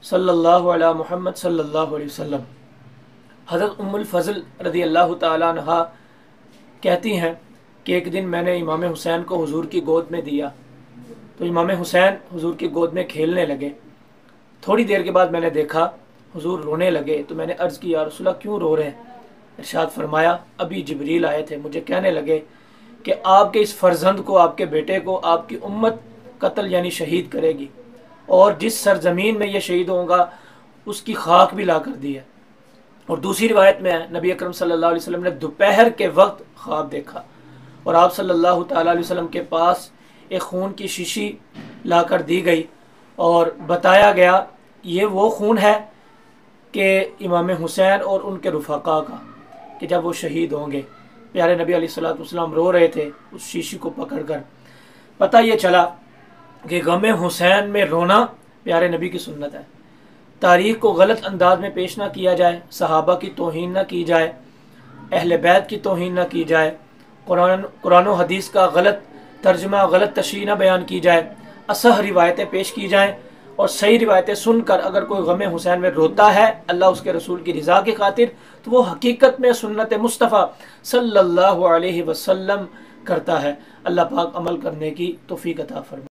सल्लल्लाहु अला मुहम्मद सल्लल्लाहु अलैहि वसल्लम। हज़रत उम्मुल फ़ज़ल रज़ी अल्लाह तआला अन्हा कहती हैं कि एक दिन मैंने इमाम हुसैन को हुजूर की गोद में दिया, तो इमाम हुसैन हुजूर की गोद में खेलने लगे। थोड़ी देर के बाद मैंने देखा हुजूर रोने लगे, तो मैंने अर्ज़ की, या रसूलल्लाह क्यों रो रहे हैं? इरशाद फरमाया, अभी जिब्रील आए थे, मुझे कहने लगे कि आपके इस फर्जंद को, आपके बेटे को आपकी उम्मत कत्ल यानी शहीद करेगी, और जिस सरजमीन में ये शहीद होगा उसकी खाक भी ला कर दी है। और दूसरी रिवायत में है, नबी अकरम सल्लल्लाहु अलैहि वसल्लम ने दोपहर के वक्त ख्वाब देखा और आप सल्लल्लाहु अलैहि वसल्लम के पास एक खून की शीशी ला कर दी गई और बताया गया ये वो खून है कि इमाम हुसैन और उनके रुफ़ाका का, कि जब वो शहीद होंगे। प्यारे नबी अलैहिस्सलातु वस्सलाम रो रहे थे उस शीशी को पकड़कर। पता ये चला कि गम हुसैन में रोना प्यारे नबी की सुन्नत है। तारीख़ को गलत अंदाज में पेश ना किया जाए, सहाबा की तौहीन ना की जाए, अहले बैत की तौहीन ना की जाए, कुरान व हदीस का गलत तर्जमा, गलत तशरीह ना बयान की जाए, असह रिवायतें पेश की जाएँ और सही रिवायतें सुनकर अगर कोई गम हुसैन में रोता है अल्लाह उसके रसूल की रज़ा की खातिर, तो वो हकीकत में सुन्नत मुस्तफ़ा सल्लल्लाहु अलैहि वसल्लम करता है। अल्लाह पाक अमल करने की तौफीक अता फरमाए।